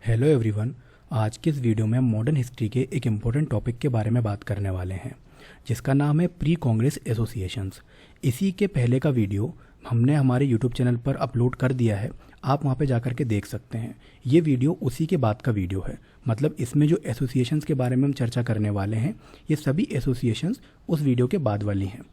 Hello everyone. आज के इस वीडियो में हम मॉडर्न हिस्ट्री के एक इम्पोर्टेंट टॉपिक के बारे में बात करने वाले हैं जिसका नाम है प्री कांग्रेस एसोसिएशंस। इसी के पहले का वीडियो हमने हमारे यूट्यूब चैनल पर अपलोड कर दिया है, आप वहां पे जाकर के देख सकते हैं। ये वीडियो उसी के बाद का वीडियो है, मतलब इसमें जो एसोसिएशंस के बारे में हम चर्चा करने वाले हैं ये सभी एसोसिएशंस उस वीडियो के बाद वाली हैं।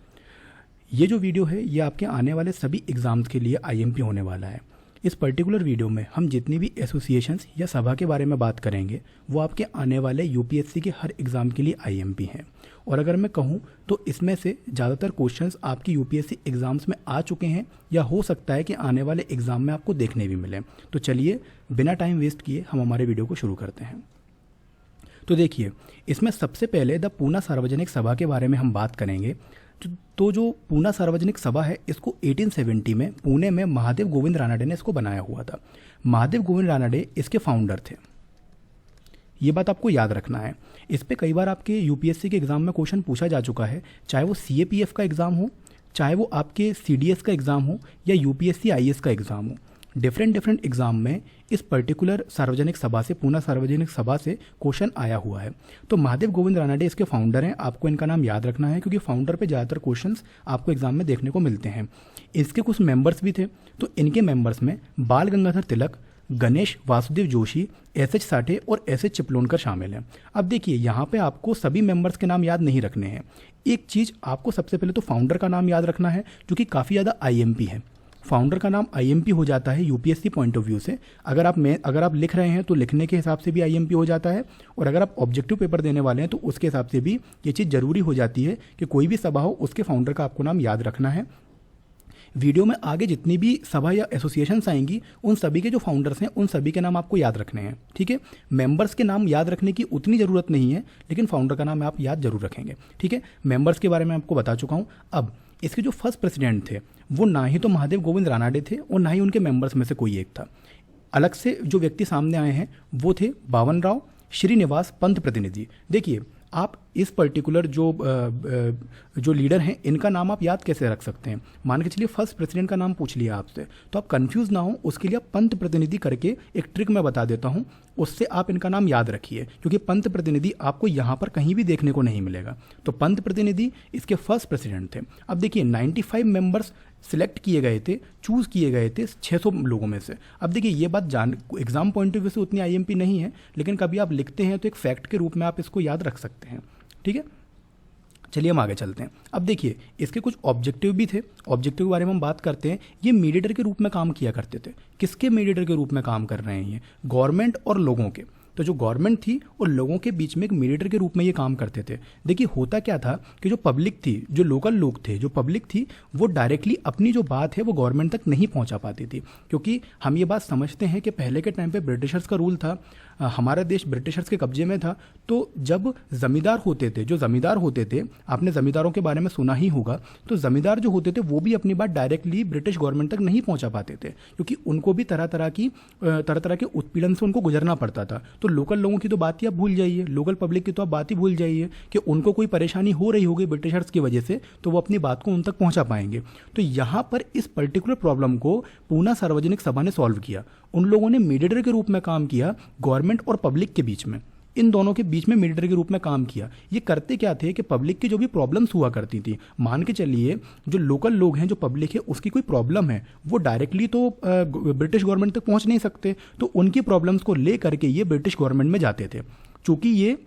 ये जो वीडियो है ये आपके आने वाले सभी एग्ज़ाम्स के लिए आईएमपी होने वाला है। इस पर्टिकुलर वीडियो में हम जितनी भी एसोसिएशंस या सभा के बारे में बात करेंगे वो आपके आने वाले यूपीएससी के हर एग्ज़ाम के लिए आईएमपी हैं। और अगर मैं कहूँ तो इसमें से ज़्यादातर क्वेश्चंस आपकी यूपीएससी एग्ज़ाम्स में आ चुके हैं या हो सकता है कि आने वाले एग्ज़ाम में आपको देखने भी मिले। तो चलिए बिना टाइम वेस्ट किए हम हमारे वीडियो को शुरू करते हैं। तो देखिए, इसमें सबसे पहले द पूना सार्वजनिक सभा के बारे में हम बात करेंगे। तो जो पूना सार्वजनिक सभा है इसको 1870 में पुणे में महादेव गोविंद रानडे ने इसको बनाया हुआ था। महादेव गोविंद रानडे इसके फाउंडर थे, ये बात आपको याद रखना है। इस पे कई बार आपके यूपीएससी के एग्जाम में क्वेश्चन पूछा जा चुका है, चाहे वो सीएपीएफ का एग्जाम हो, चाहे वो आपके सीडीएस का एग्जाम हो या यूपीएससी आईएएस का एग्जाम हो। डिफरेंट एग्जाम में इस पर्टिकुलर सार्वजनिक सभा से, पूना सार्वजनिक सभा से क्वेश्चन आया हुआ है। तो महादेव गोविंद रानडे इसके फाउंडर हैं, आपको इनका नाम याद रखना है क्योंकि फाउंडर पे ज़्यादातर क्वेश्चंस आपको एग्जाम में देखने को मिलते हैं। इसके कुछ मेंबर्स भी थे, तो इनके मेंबर्स में बाल गंगाधर तिलक, गणेश वासुदेव जोशी, एस.एच. साठे और एस.एच. चिपलोनकर शामिल हैं। अब देखिए, यहाँ पे आपको सभी मेंबर्स के नाम याद नहीं रखने हैं। एक चीज़ आपको सबसे पहले तो फाउंडर का नाम याद रखना है जो कि काफ़ी ज़्यादा आईएमपी है। फाउंडर का नाम आईएमपी हो जाता है यूपीएससी पॉइंट ऑफ व्यू से। अगर आप लिख रहे हैं तो लिखने के हिसाब से भी आईएमपी हो जाता है, और अगर आप ऑब्जेक्टिव पेपर देने वाले हैं तो उसके हिसाब से भी ये चीज़ जरूरी हो जाती है कि कोई भी सभा हो उसके फाउंडर का आपको नाम याद रखना है। वीडियो में आगे जितनी भी सभा या एसोसिएशंस आएंगी उन सभी के जो फाउंडर्स हैं उन सभी के नाम आपको याद रखने हैं, ठीक है। मेंबर्स के नाम याद रखने की उतनी ज़रूरत नहीं है, लेकिन फाउंडर का नाम आप याद जरूर रखेंगे, ठीक है। मेंबर्स के बारे में आपको बता चुका हूँ। अब इसके जो फर्स्ट प्रेसिडेंट थे वो ना ही तो महादेव गोविंद रानडे थे और ना ही उनके मेंबर्स में से कोई एक था। अलग से जो व्यक्ति सामने आए हैं वो थे बावन राव श्रीनिवास पंत प्रतिनिधि। देखिए, आप इस पर्टिकुलर जो लीडर हैं इनका नाम आप याद कैसे रख सकते हैं। मान के चलिए फर्स्ट प्रेसिडेंट का नाम पूछ लिया आपसे, तो आप कंफ्यूज ना हो उसके लिए आप पंत प्रतिनिधि करके एक ट्रिक मैं बता देता हूं, उससे आप इनका नाम याद रखिए क्योंकि पंत प्रतिनिधि आपको यहाँ पर कहीं भी देखने को नहीं मिलेगा। तो पंत प्रतिनिधि इसके फर्स्ट प्रेसिडेंट थे। अब देखिए, 95 मेंबर्स सिलेक्ट किए गए थे, चूज़ किए गए थे 600 लोगों में से। अब देखिए, ये बात एग्जाम पॉइंट ऑफ व्यू से उतनी आईएमपी नहीं है, लेकिन कभी आप लिखते हैं तो एक फैक्ट के रूप में आप इसको याद रख सकते हैं, ठीक है। चलिए हम आगे चलते हैं। अब देखिए, इसके कुछ ऑब्जेक्टिव भी थे। ऑब्जेक्टिव के बारे में हम बात करते हैं। ये मीडिएटर के रूप में काम किया करते थे। किसके मीडिएटर के रूप में काम कर रहे हैं? ये गवर्नमेंट और लोगों के। तो जो गवर्नमेंट थी और लोगों के बीच में एक मीडिएटर के रूप में ये काम करते थे। देखिए, होता क्या था कि जो पब्लिक थी, जो लोकल लोग थे, जो पब्लिक थी, वो डायरेक्टली अपनी जो बात है वो गवर्नमेंट तक नहीं पहुंचा पाती थी। क्योंकि हम ये बात समझते हैं कि पहले के टाइम पे ब्रिटिशर्स का रूल था, हमारा देश ब्रिटिशर्स के कब्जे में था। तो जब जमींदार होते थे, जो जमींदार होते थे, आपने जमींदारों के बारे में सुना ही होगा, तो जमींदार जो होते थे वो भी अपनी बात डायरेक्टली ब्रिटिश गवर्नमेंट तक नहीं पहुंचा पाते थे क्योंकि उनको भी तरह तरह के उत्पीड़न से उनको गुजरना पड़ता था। तो लोकल लोगों की तो बात ही आप भूल जाइए, लोकल पब्लिक की तो आप बात ही भूल जाइए कि उनको कोई परेशानी हो रही होगी ब्रिटिशर्स की वजह से, तो वो अपनी बात को उन तक पहुंचा पाएंगे। तो यहाँ पर इस पर्टिकुलर प्रॉब्लम को पूना सार्वजनिक सभा ने सॉल्व किया। उन लोगों ने मीडिएटर के रूप में काम किया, गवर्नमेंट और पब्लिक के बीच में, इन दोनों के बीच में मीडिएटर के रूप में काम किया। ये करते क्या थे कि पब्लिक की जो भी प्रॉब्लम्स हुआ करती थी, मान के चलिए जो लोकल लोग हैं, जो पब्लिक है, उसकी कोई प्रॉब्लम है, वो डायरेक्टली तो ब्रिटिश गवर्नमेंट तक पहुंच नहीं सकते, तो उनकी प्रॉब्लम्स को ले करके ये ब्रिटिश गवर्नमेंट में जाते थे। चूंकि ये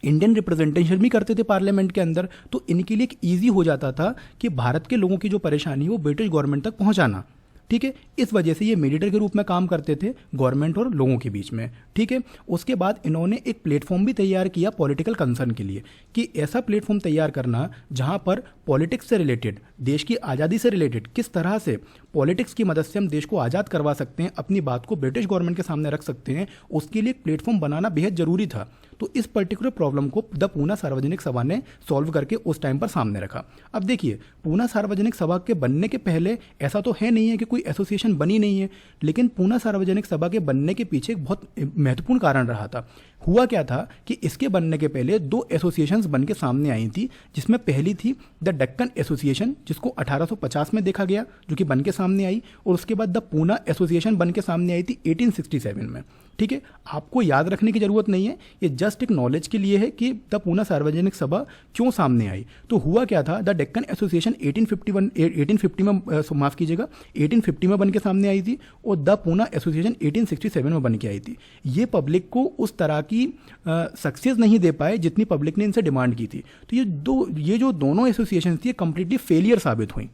इंडियन रिप्रेजेंटेशन भी करते थे पार्लियामेंट के अंदर, तो इनके लिए एक ईजी हो जाता था कि भारत के लोगों की जो परेशानी है वो ब्रिटिश गवर्नमेंट तक पहुंचाना, ठीक है। इस वजह से ये मीडिएटर के रूप में काम करते थे गवर्नमेंट और लोगों के बीच में, ठीक है। उसके बाद इन्होंने एक प्लेटफॉर्म भी तैयार किया पॉलिटिकल कंसर्न के लिए, कि ऐसा प्लेटफॉर्म तैयार करना जहां पर पॉलिटिक्स से रिलेटेड, देश की आज़ादी से रिलेटेड, किस तरह से पॉलिटिक्स की मदद से हम देश को आज़ाद करवा सकते हैं, अपनी बात को ब्रिटिश गवर्नमेंट के सामने रख सकते हैं, उसके लिए एक प्लेटफॉर्म बनाना बेहद जरूरी था। तो इस पर्टिकुलर प्रॉब्लम को द पूना सार्वजनिक सभा ने सॉल्व करके उस टाइम पर सामने रखा। अब देखिए, पूना सार्वजनिक सभा के बनने के पहले ऐसा तो है नहीं है कि कोई एसोसिएशन बनी नहीं है, लेकिन पूना सार्वजनिक सभा के बनने के पीछे एक बहुत महत्वपूर्ण कारण रहा था। हुआ क्या था कि इसके बनने के पहले दो एसोसिएशंस बन के सामने आई थी, जिसमें पहली थी द डेक्कन एसोसिएशन, जिसको 1850 में देखा गया, जो कि बन के सामने आई, और उसके बाद द पूना एसोसिएशन बन के सामने आई थी 1867 में। ठीक है, आपको याद रखने की जरूरत नहीं है, ये जस्ट एक नॉलेज के लिए है कि द पूना सार्वजनिक सभा क्यों सामने आई। तो हुआ क्या था, द डेक्कन एसोसिएशन 1850 में माफ कीजिएगा 1850 में बन के सामने आई थी और द पूना एसोसिएशन 1867 में बन के आई थी। ये पब्लिक को उस तरह की सक्सेस नहीं दे पाए जितनी पब्लिक ने इनसे डिमांड की थी। तो ये जो दोनों एसोसिएशन थी कंप्लीटली फेलियर साबित हुई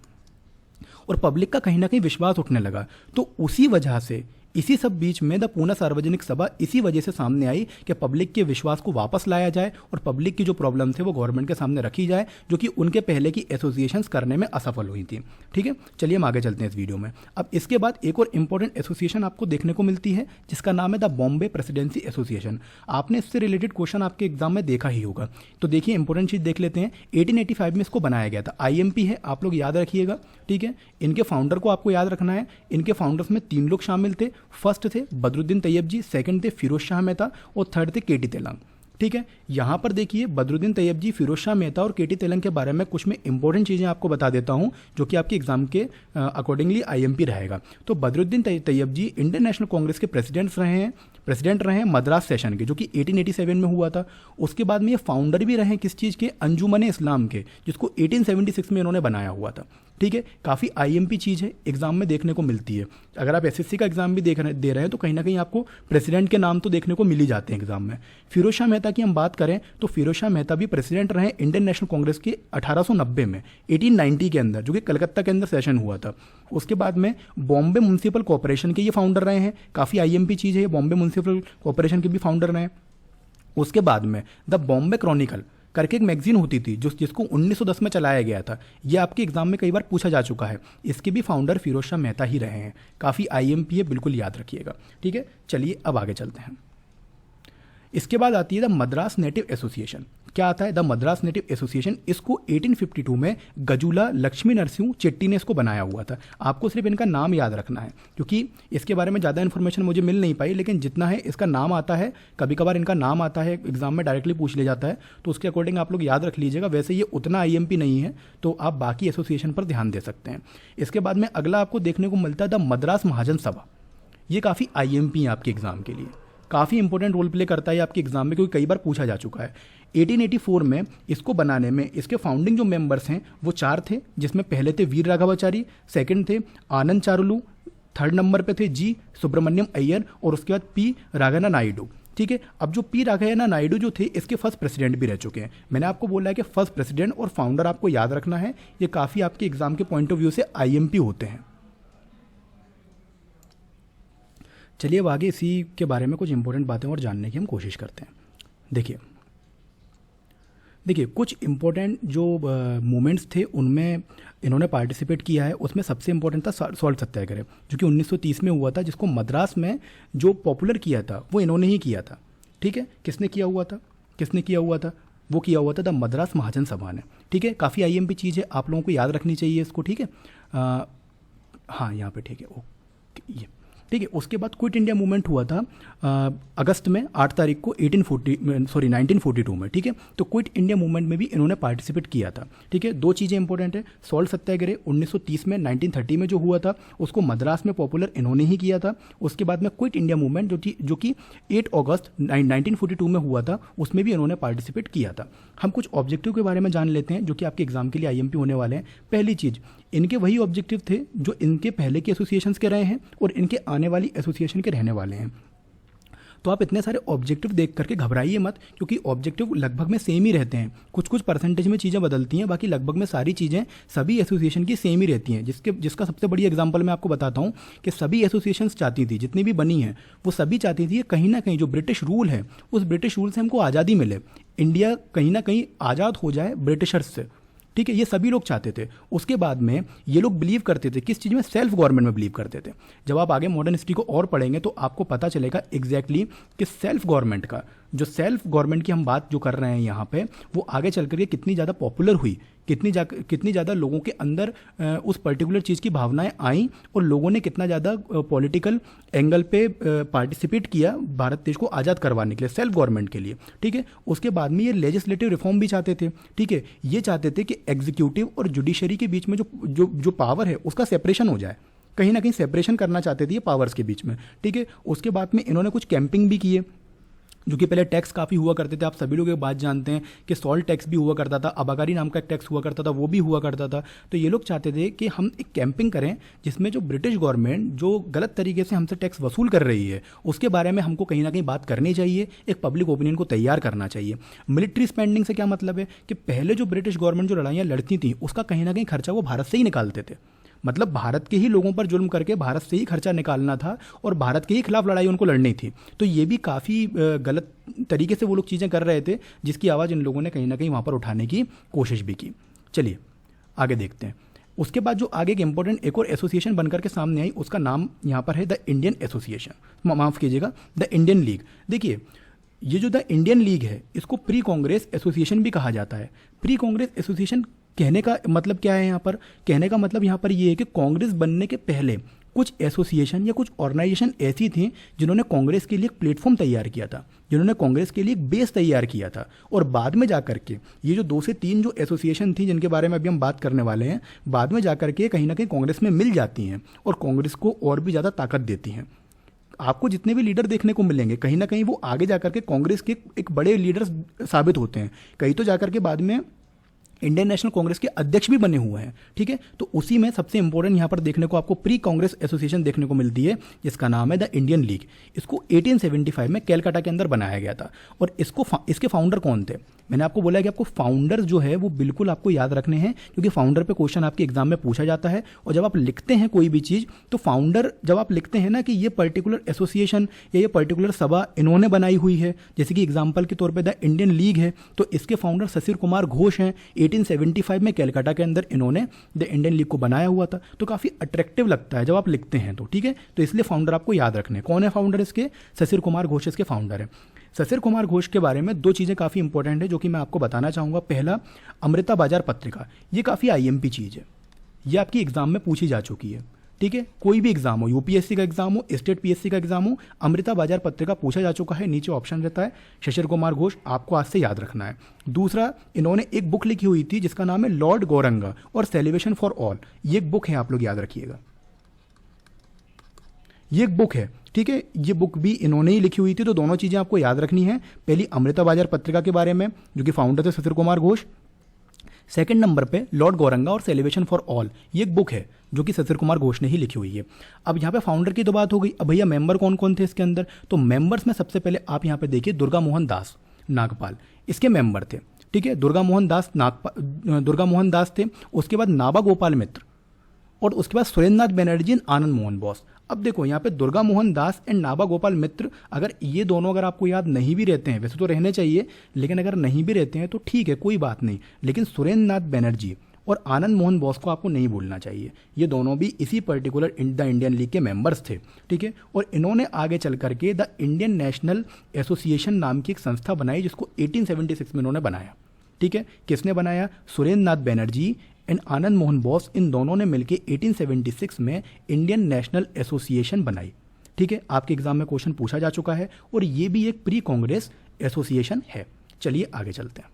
और पब्लिक का कहीं ना कहीं विश्वास उठने लगा। तो उसी वजह से इसी सब बीच में द पूना सार्वजनिक सभा इसी वजह से सामने आई कि पब्लिक के विश्वास को वापस लाया जाए और पब्लिक की जो प्रॉब्लम थे वो गवर्नमेंट के सामने रखी जाए, जो कि उनके पहले की एसोसिएशंस करने में असफल हुई थी। ठीक है, चलिए हम आगे चलते हैं इस वीडियो में। अब इसके बाद एक और इंपॉर्टेंट एसोसिएशन आपको देखने को मिलती है जिसका नाम है द बॉम्बे प्रेसिडेंसी एसोसिएशन। आपने इससे रिलेटेड क्वेश्चन आपके एग्जाम में देखा ही होगा, तो देखिए इंपॉर्टेंट चीज देख लेते हैं। 1885 में इसको बनाया गया था, IMP है, आप लोग याद रखिएगा। ठीक है, इनके फाउंडर को आपको याद रखना है। इनके फाउंडर्स में 3 लोग शामिल थे। फर्स्ट थे बदरुद्दीन तैयब जी, सेकंड थे फिरोज शाह मेहता और थर्ड थे केटी तेलंग। ठीक है, यहां पर देखिए बदरुद्दीन तैयब जी, फिरोज शाह मेहता और केटी तेलंग के बारे में कुछ मैं इंपॉर्टेंट चीजें आपको बता देता हूं जो कि आपके एग्जाम के अकॉर्डिंगली IMP रहेगा। तो बदरुद्दीन तैयब जी इंडियन नेशनल कांग्रेस के प्रेसिडेंट रहे हैं मद्रास सेशन के, जो कि 1887 में हुआ था। उसके बाद में ये फाउंडर भी रहे किस चीज़ के, अंजुमन इस्लाम के, जिसको 1876 में इन्होंने बनाया हुआ था। ठीक है, काफ़ी IMP चीज़ है, एग्जाम में देखने को मिलती है। अगर आप SSC का एग्जाम भी दे रहे हैं तो कहीं ना कहीं आपको प्रेसिडेंट के नाम तो देखने को मिल ही जाते हैं एग्जाम में। फिरोज शाह मेहता की हम बात करें तो फिरोज शाह मेहता भी प्रेसिडेंट रहे इंडियन नेशनल कांग्रेस के 1890 में, 1890 के अंदर, जो कि कलकत्ता के अंदर सेशन हुआ था। उसके बाद में बॉम्बे म्युनिसिपल कॉर्पोरेशन के ये फाउंडर रहे हैं, काफ़ी IMP चीज़ है, बॉम्बे म्युनिसिपल कॉर्पोरेशन के भी फाउंडर रहे हैं। उसके बाद में द बॉम्बे क्रॉनिकल करके एक मैगजीन होती थी जिसको 1910 में चलाया गया था। ये आपके एग्जाम में कई बार पूछा जा चुका है। इसके भी फाउंडर फिरोज शाह मेहता ही रहे हैं। काफ़ी IMP है, बिल्कुल याद रखिएगा। ठीक है, चलिए अब आगे चलते हैं। इसके बाद आती है द मद्रास नेटिव एसोसिएशन। क्या आता है द मद्रास नेटिव एसोसिएशन? इसको 1852 में गजुला लक्ष्मी नरसिंह चेट्टी ने इसको बनाया हुआ था। आपको सिर्फ इनका नाम याद रखना है क्योंकि इसके बारे में ज़्यादा इन्फॉर्मेशन मुझे मिल नहीं पाई, लेकिन जितना है इसका नाम आता है, कभी कभार इनका नाम आता है एग्जाम में डायरेक्टली पूछ लिया जाता है, तो उसके अकॉर्डिंग आप लोग याद रख लीजिएगा। वैसे ये उतना IMP नहीं है, तो आप बाकी एसोसिएशन पर ध्यान दे सकते हैं। इसके बाद में अगला आपको देखने को मिलता है द मद्रास महाजन सभा। ये काफ़ी IMP है आपके एग्जाम के लिए, काफ़ी इंपॉर्टेंट रोल प्ले करता है आपके एग्जाम में क्योंकि कई बार पूछा जा चुका है। 1884 में इसको बनाने में इसके फाउंडिंग जो मेंबर्स हैं वो 4 थे, जिसमें पहले थे वीर राघवाचारी, सेकंड थे आनंद चारुलू, थर्ड नंबर पे थे जी सुब्रमण्यम अय्यर और उसके बाद P राघना नायडू। ठीक है, अब जो P राघना नायडू जो थे इसके फर्स्ट प्रेसिडेंट भी रह चुके हैं। मैंने आपको बोला है कि फर्स्ट प्रेसिडेंट और फाउंडर आपको याद रखना है, ये काफ़ी आपके एग्जाम के पॉइंट ऑफ व्यू से IMP होते हैं। चलिए अब आगे इसी के बारे में कुछ इंपॉर्टेंट बातें और जानने की हम कोशिश करते हैं। देखिए कुछ इंपॉर्टेंट जो मूवमेंट्स थे उनमें इन्होंने पार्टिसिपेट किया है। उसमें सबसे इंपॉर्टेंट था सॉल्ट सत्याग्रह, जो कि 1930 में हुआ था, जिसको मद्रास में जो पॉपुलर किया था वो इन्होंने ही किया था। ठीक है, किसने किया हुआ था? वो किया हुआ था द मद्रास महाजन सभा ने। ठीक है, काफ़ी IMP चीज़ है, आप लोगों को याद रखनी चाहिए इसको। ठीक है, हाँ यहाँ पे ठीक है, ओके ये ठीक है। उसके बाद क्विट इंडिया मूवमेंट हुआ था अगस्त में 8 तारीख को 1942 में। ठीक है, तो क्विट इंडिया मूवमेंट में भी इन्होंने पार्टिसिपेट किया था। ठीक है, 2 चीज़ें इंपॉर्टेंट है, सॉल्ट सत्याग्रह 1930 में 1930 में जो हुआ था उसको मद्रास में पॉपुलर इन्होंने ही किया था। उसके बाद में क्विट इंडिया मूवमेंट जो कि 8 अगस्त 1942 में हुआ था, उसमें भी इन्होंने पार्टिसिपेट किया था। हम कुछ ऑब्जेक्टिव के बारे में जान लेते हैं जो कि आपके एग्जाम के लिए IMP होने वाले हैं। पहली चीज़, इनके वही ऑब्जेक्टिव थे जो इनके पहले के एसोसिएशंस के रहे हैं और इनके आने वाली एसोसिएशन के रहने वाले हैं। तो आप इतने सारे ऑब्जेक्टिव देख करके घबराइए मत, क्योंकि ऑब्जेक्टिव लगभग में सेम ही रहते हैं। कुछ परसेंटेज में चीज़ें बदलती हैं, बाकी लगभग में सारी चीज़ें सभी एसोसिएशन की सेम ही रहती हैं। जिसका सबसे बड़ी एग्जांपल मैं आपको बताता हूँ कि सभी एसोसिएशंस चाहती थी, जितनी भी बनी हैं वो सभी चाहती थी कहीं ना कहीं जो ब्रिटिश रूल है उस ब्रिटिश रूल से हमको आज़ादी मिले, इंडिया कहीं ना कहीं आज़ाद हो जाए ब्रिटिशर्स से। ठीक है, ये सभी लोग चाहते थे। उसके बाद में ये लोग बिलीव करते थे किस चीज़ में, सेल्फ गवर्नमेंट में बिलीव करते थे। जब आप आगे मॉडर्न हिस्ट्री को और पढ़ेंगे तो आपको पता चलेगा एग्जैक्टली कि सेल्फ गवर्नमेंट का जो सेल्फ गवर्नमेंट की हम बात जो कर रहे हैं यहाँ पे, वो आगे चल करके कितनी ज़्यादा पॉपुलर हुई, कितनी ज़्यादा लोगों के अंदर उस पर्टिकुलर चीज़ की भावनाएं आई और लोगों ने कितना ज़्यादा पॉलिटिकल एंगल पे पार्टिसिपेट किया भारत देश को आज़ाद करवाने के लिए, सेल्फ गवर्नमेंट के लिए। ठीक है, उसके बाद में ये लेजिस्लेटिव रिफॉर्म भी चाहते थे। ठीक है, ये चाहते थे कि एग्जीक्यूटिव और जुडिशरी के बीच में जो पावर है उसका सेपरेशन हो जाए। कहीं ना कहीं सेपरेशन करना चाहते थे ये पावर्स के बीच में, ठीक है। उसके बाद में इन्होंने कुछ कैंपिंग भी किए, जो कि पहले टैक्स काफ़ी हुआ करते थे। आप सभी लोग ये बात जानते हैं कि सॉल्ट टैक्स भी हुआ करता था, अबाकारी नाम का एक टैक्स हुआ करता था, वो भी हुआ करता था। तो ये लोग चाहते थे कि हम एक कैंपिंग करें जिसमें जो ब्रिटिश गवर्नमेंट जो गलत तरीके से हमसे टैक्स वसूल कर रही है उसके बारे में हमको कहीं ना कहीं बात करनी चाहिए, एक पब्लिक ओपिनियन को तैयार करना चाहिए। मिलिट्री स्पेंडिंग से क्या मतलब है कि पहले जो ब्रिटिश गवर्नमेंट जो लड़ाइयाँ लड़ती थी उसका कहीं ना कहीं खर्चा वो भारत से ही निकालते थे। मतलब भारत के ही लोगों पर जुल्म करके भारत से ही खर्चा निकालना था और भारत के ही खिलाफ लड़ाई उनको लड़नी थी। तो ये भी काफ़ी गलत तरीके से वो लोग चीज़ें कर रहे थे, जिसकी आवाज़ इन लोगों ने कहीं ना कहीं वहाँ पर उठाने की कोशिश भी की। चलिए आगे देखते हैं। उसके बाद जो आगे एक इंपॉर्टेंट एक और एसोसिएशन बनकर के सामने आई, उसका नाम यहाँ पर है द इंडियन एसोसिएशन, माफ़ कीजिएगा द इंडियन लीग। देखिए ये जो द इंडियन लीग है इसको प्री कांग्रेस एसोसिएशन भी कहा जाता है। प्री कांग्रेस एसोसिएशन कहने का मतलब क्या है यहाँ पर? कहने का मतलब यहाँ पर ये है कि कांग्रेस बनने के पहले कुछ एसोसिएशन या कुछ ऑर्गेनाइजेशन ऐसी थी जिन्होंने कांग्रेस के लिए एक प्लेटफॉर्म तैयार किया था, जिन्होंने कांग्रेस के लिए एक बेस तैयार किया था। और बाद में जाकर के ये जो 2 से 3 जो एसोसिएशन थी जिनके बारे में अभी हम बात करने वाले हैं, बाद में जाकर के कहीं ना कहीं कांग्रेस में मिल जाती हैं और कांग्रेस को और भी ज़्यादा ताकत देती हैं। आपको जितने भी लीडर देखने को मिलेंगे कहीं ना कहीं वो आगे जाकर के कांग्रेस के एक बड़े लीडर साबित होते हैं। कई तो जाकर के बाद में इंडियन नेशनल कांग्रेस के अध्यक्ष भी बने हुए हैं, ठीक है। तो उसी में सबसे इंपॉर्टेंट यहाँ पर देखने को आपको प्री कांग्रेस एसोसिएशन देखने को मिलती है जिसका नाम है द इंडियन लीग। इसको 1875 में कैलकाटा के अंदर बनाया गया था। और इसके फाउंडर कौन थे? मैंने आपको बोला कि आपको फाउंडर जो है वो बिल्कुल आपको याद रखने हैं, क्योंकि फाउंडर पे क्वेश्चन आपके एग्जाम में पूछा जाता है। और जब आप लिखते हैं कोई भी चीज़ तो फाउंडर जब आप लिखते हैं ना कि ये पर्टिकुलर एसोसिएशन या ये पर्टिकुलर सभा इन्होंने बनाई हुई है, जैसे कि एग्जाम्पल के तौर पर द इंडियन लीग है, तो इसके फाउंडर शशिर कुमार घोष हैं। 1875 में कैलकाटा के अंदर इन्होंने द इंडियन लीग को बनाया हुआ था। तो काफ़ी अट्रैक्टिव लगता है जब आप लिखते हैं तो, ठीक है। तो इसलिए फाउंडर आपको याद रखने हैं। कौन है फाउंडर इसके? शशिर कुमार घोष इसके फाउंडर है। शशिर कुमार घोष के बारे में 2 चीज़ें काफ़ी इंपॉर्टेंट है जो कि मैं आपको बताना चाहूँगा। पहला, अमृता बाजार पत्रिका, ये काफ़ी आईएमपी चीज़ है, ये आपकी एग्जाम में पूछी जा चुकी है, ठीक है। कोई भी एग्जाम हो, यूपीएससी का एग्जाम हो, स्टेट पीएससी का एग्जाम हो, अमृता बाजार पत्रिका पूछा जा चुका है। नीचे ऑप्शन रहता है शशिर कुमार घोष, आपको आज से याद रखना है। दूसरा, इन्होंने एक बुक लिखी हुई थी जिसका नाम है लॉर्ड गौरंगा और सेलिब्रेशन फॉर ऑल। ये एक बुक है, आप लोग याद रखिएगा, ये एक बुक है, ठीक है। ये बुक भी इन्होंने ही लिखी हुई थी। तो दोनों चीज़ें आपको याद रखनी है। पहली अमृता बाजार पत्रिका के बारे में जो कि फाउंडर थे शशिर कुमार घोष। सेकंड नंबर पे लॉर्ड गौरंगा और सेलिब्रेशन फॉर ऑल, ये एक बुक है जो कि शशिर कुमार घोष ने ही लिखी हुई है। अब यहाँ पे फाउंडर की तो बात हो गई। अब भैया मेंबर कौन कौन थे इसके अंदर? तो मेंबर्स में सबसे पहले आप यहाँ पे देखिए दुर्गा मोहन दास नागपाल, इसके मेंबर थे, ठीक है। दुर्गा मोहन दास थे। उसके बाद नाबा गोपाल मित्र और उसके बाद सुरेंद्रनाथ बनर्जी एंड आनंद मोहन बोस। अब देखो यहाँ पे दुर्गा मोहन दास एंड नाबा गोपाल मित्र, अगर ये दोनों अगर आपको याद नहीं भी रहते हैं, वैसे तो रहने चाहिए, लेकिन अगर नहीं भी रहते हैं तो ठीक है, कोई बात नहीं। लेकिन सुरेंद्रनाथ बनर्जी और आनंद मोहन बोस को आपको नहीं भूलना चाहिए। ये दोनों भी इसी पर्टिकुलर द इंडियन लीग के मेंबर्स थे, ठीक है। और इन्होंने आगे चल करके द इंडियन नेशनल एसोसिएशन नाम की एक संस्था बनाई जिसको 1876 में इन्होंने बनाया, ठीक है। किसने बनाया? सुरेंद्रनाथ बनर्जी एंड आनंद मोहन बोस, इन दोनों ने मिलकर 1876 में इंडियन नेशनल एसोसिएशन बनाई, ठीक है। आपके एग्जाम में क्वेश्चन पूछा जा चुका है और ये भी एक प्री कांग्रेस एसोसिएशन है। चलिए आगे चलते हैं।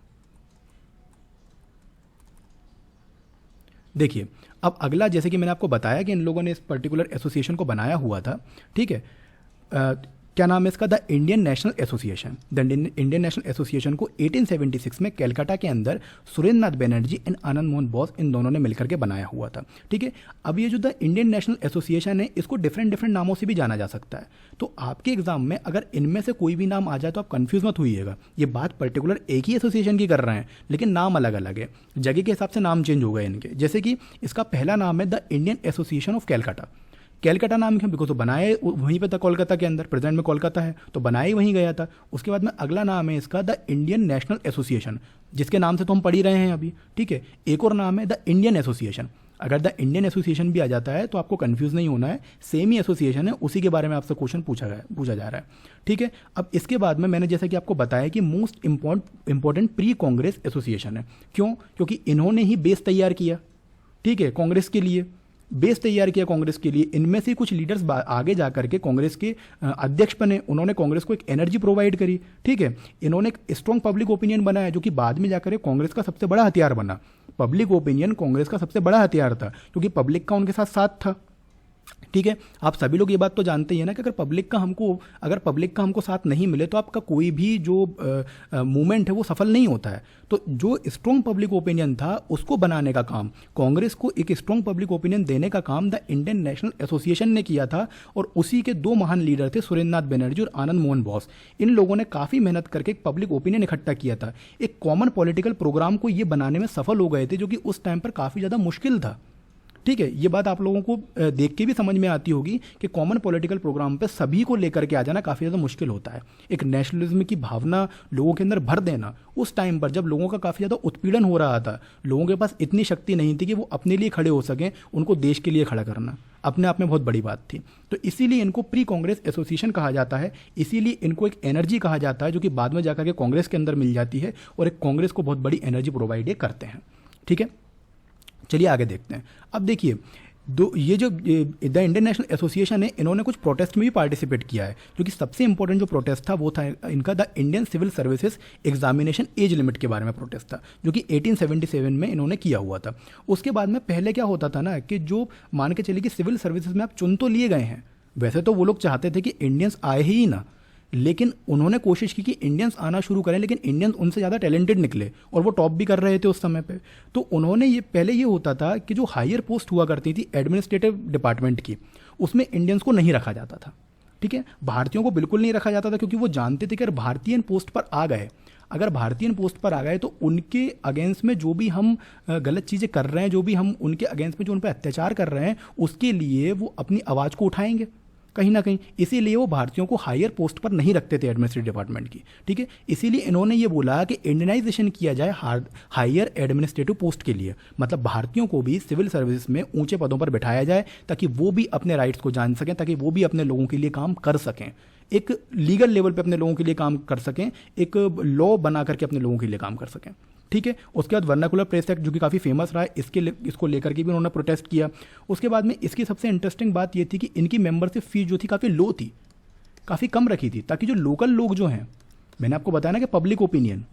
देखिए अब अगला, जैसे कि मैंने आपको बताया कि इन लोगों ने इस पर्टिकुलर एसोसिएशन को बनाया हुआ था, ठीक है। क्या नाम है इसका? The Indian national association. The Indian national association को 1876 में कैलकाटा के अंदर सुरेंद्रनाथ बनर्जी एंड आनंद मोहन बोस, इन दोनों ने मिलकर के बनाया हुआ था, ठीक है। अब ये जो द इंडियन नेशनल एसोसिएशन है इसको डिफरेंट नामों से भी जाना जा सकता है। तो आपके एग्जाम में अगर इनमें से कोई भी नाम आ जाए तो आप कंफ्यूज मत होइएगा। ये बात पर्टिकुलर एक ही एसोसिएशन की कर रहे हैं, लेकिन नाम अलग अलग है, जगह के हिसाब से नाम चेंज हो गए इनके। जैसे कि इसका पहला नाम है the Indian association of Calcutta. Calcutta नाम क्यों? बिकॉज तो बनाए वहीं पे था, कोलकाता के अंदर, प्रेजेंट में कोलकाता है तो बनाया ही वहीं गया था। उसके बाद में अगला नाम है इसका द इंडियन नेशनल एसोसिएशन, जिसके नाम से तो हम पढ़ ही रहे हैं अभी, ठीक है। एक और नाम है द इंडियन एसोसिएशन। अगर द इंडियन एसोसिएशन भी आ जाता है तो आपको कंफ्यूज नहीं होना है, सेम ही एसोसिएशन है, उसी के बारे में आपसे क्वेश्चन पूछा जा रहा है, ठीक है। अब इसके बाद में मैंने जैसा कि आपको बताया कि most important pre Congress association है। क्यों? क्योंकि इन्होंने ही बेस तैयार किया, ठीक है, कांग्रेस के लिए बेस तैयार किया कांग्रेस के लिए। इनमें से कुछ लीडर्स आगे जाकर के कांग्रेस के अध्यक्ष बने, उन्होंने कांग्रेस को एक एनर्जी प्रोवाइड करी, ठीक है। इन्होंने एक स्ट्रॉन्ग पब्लिक ओपिनियन बनाया जो कि बाद में जाकर कांग्रेस का सबसे बड़ा हथियार बना। पब्लिक ओपिनियन कांग्रेस का सबसे बड़ा हथियार था क्योंकि पब्लिक का उनके साथ था, ठीक है, आप सभी लोग ये बात तो जानते ही है ना कि अगर पब्लिक का हमको साथ नहीं मिले तो आपका कोई भी जो मूवमेंट है वो सफल नहीं होता है। तो जो स्ट्रॉन्ग पब्लिक ओपिनियन था उसको बनाने का काम, कांग्रेस को एक स्ट्रॉन्ग पब्लिक ओपिनियन देने का काम द इंडियन नेशनल एसोसिएशन ने किया था। और उसी के दो महान लीडर थे, सुरेंद्र नाथ बनर्जी और आनंद मोहन बोस। इन लोगों ने काफ़ी मेहनत करके एक पब्लिक ओपिनियन इकट्ठा किया था, एक कॉमन पॉलिटिकल प्रोग्राम को ये बनाने में सफल हो गए थे, जो कि उस टाइम पर काफ़ी ज़्यादा मुश्किल था। ठीक है, ये बात आप लोगों को देख के भी समझ में आती होगी कि कॉमन पॉलिटिकल प्रोग्राम पे सभी को लेकर के आ जाना काफ़ी ज़्यादा मुश्किल होता है। एक नेशनलिज्म की भावना लोगों के अंदर भर देना उस टाइम पर जब लोगों का काफ़ी ज़्यादा उत्पीड़न हो रहा था, लोगों के पास इतनी शक्ति नहीं थी कि वो अपने लिए खड़े हो सकें, उनको देश के लिए खड़ा करना अपने आप में बहुत बड़ी बात थी। तो इसीलिए इनको प्री कांग्रेस एसोसिएशन कहा जाता है, इसीलिए इनको एक एनर्जी कहा जाता है जो कि बाद में जाकर के कांग्रेस के अंदर मिल जाती है और एक कांग्रेस को बहुत बड़ी एनर्जी प्रोवाइड ये करते हैं। ठीक है, चलिए आगे देखते हैं। अब देखिए ये जो द इंडियन नेशनल एसोसिएशन है, इन्होंने कुछ प्रोटेस्ट में भी पार्टिसिपेट किया है, जो कि सबसे इंपॉर्टेंट जो प्रोटेस्ट था वो था इनका the Indian civil services examination age limit के बारे में प्रोटेस्ट था, जो कि 1877 में इन्होंने किया हुआ था। उसके बाद में पहले क्या होता था ना कि जो मान के चलिए कि सिविल सर्विसेज में आप चुन तो लिए गए हैं, वैसे तो वो लोग चाहते थे कि इंडियंस आए ही ना, लेकिन उन्होंने कोशिश की कि इंडियंस आना शुरू करें, लेकिन इंडियंस उनसे ज़्यादा टैलेंटेड निकले और वो टॉप भी कर रहे थे उस समय पे। तो उन्होंने ये पहले ये होता था कि जो हायर पोस्ट हुआ करती थी एडमिनिस्ट्रेटिव डिपार्टमेंट की, उसमें इंडियंस को नहीं रखा जाता था। ठीक है, भारतीयों को बिल्कुल नहीं रखा जाता था, क्योंकि वो जानते थे कि अगर भारतीय पोस्ट पर आ गए तो उनके अगेंस्ट में जो भी हम गलत चीज़ें कर रहे हैं, जो भी हम उनके अगेंस्ट में जो उन पर अत्याचार कर रहे हैं, उसके लिए वो अपनी आवाज़ को उठाएंगे कहीं ना कहीं। इसीलिए वो भारतीयों को हायर पोस्ट पर नहीं रखते थे एडमिनिस्ट्रेटिव डिपार्टमेंट की। ठीक है, इसीलिए इन्होंने ये बोला कि इंडियनाइजेशन किया जाए हायर एडमिनिस्ट्रेटिव पोस्ट के लिए, मतलब भारतीयों को भी सिविल सर्विस में ऊंचे पदों पर बिठाया जाए, ताकि वो भी अपने राइट्स को जान सकें, ताकि वो भी अपने लोगों के लिए काम कर सकें, एक लीगल लेवल पे अपने लोगों के लिए काम कर सकें, एक लॉ बना करके अपने लोगों के लिए काम कर सकें। ठीक है, उसके बाद वर्नाकुलर प्रेस एक्ट जो कि काफ़ी फेमस रहा है, इसको लेकर के भी उन्होंने प्रोटेस्ट किया। उसके बाद में इसकी सबसे इंटरेस्टिंग बात ये थी कि इनकी मेंबरशिप फीस जो थी काफ़ी लो थी, काफ़ी कम रखी थी, ताकि जो लोकल लोग जो हैं, मैंने आपको बताया ना कि पब्लिक ओपिनियन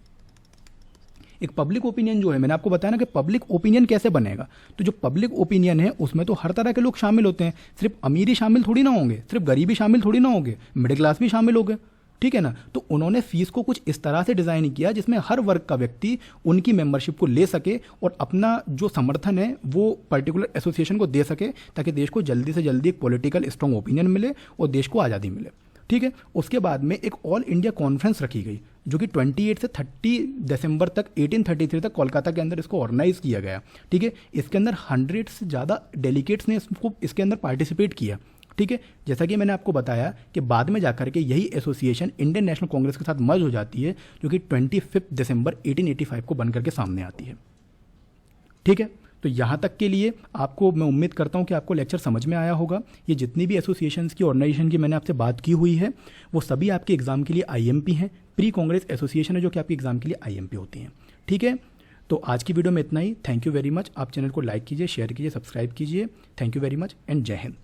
जो है, मैंने आपको बताया ना कि पब्लिक ओपिनियन कैसे बनेगा। तो जो पब्लिक ओपिनियन है उसमें तो हर तरह के लोग शामिल होते हैं, सिर्फ अमीर ही शामिल थोड़ी ना होंगे, सिर्फ गरीब ही शामिल थोड़ी ना होंगे, मिडिल क्लास भी शामिल होंगे। ठीक है ना, तो उन्होंने फीस को कुछ इस तरह से डिज़ाइन किया जिसमें हर वर्ग का व्यक्ति उनकी मेंबरशिप को ले सके और अपना जो समर्थन है वो पर्टिकुलर एसोसिएशन को दे सके, ताकि देश को जल्दी से जल्दी एक पॉलिटिकल स्ट्रॉन्ग ओपिनियन मिले और देश को आज़ादी मिले। ठीक है, उसके बाद में एक ऑल इंडिया कॉन्फ्रेंस रखी गई, जो कि 28 से 30 दिसंबर तक 1833 तक कोलकाता के अंदर इसको ऑर्गेनाइज किया गया। ठीक है, इसके अंदर 100 से ज़्यादा डेलीगेट्स ने इसके अंदर पार्टिसिपेट किया। ठीक है, जैसा कि मैंने आपको बताया कि बाद में जाकर के यही एसोसिएशन इंडियन नेशनल कांग्रेस के साथ मर्ज हो जाती है, जो कि 25 दिसंबर 1885 को बनकर के सामने आती है। ठीक है, तो यहाँ तक के लिए आपको मैं उम्मीद करता हूँ कि आपको लेक्चर समझ में आया होगा। ये जितनी भी एसोसिएशंस की ऑर्गेनाइजेशन की मैंने आपसे बात की हुई है, वो सभी आपके एग्जाम के लिए आईएमपी हैं। प्री कांग्रेस एसोसिएशन है जो कि आपके एग्जाम के लिए आईएमपी होती हैं। ठीक है, तो आज की वीडियो में इतना ही। Thank you very much. आप चैनल को लाइक कीजिए, शेयर कीजिए, सब्सक्राइब कीजिए। Thank you very much and जय हिंद।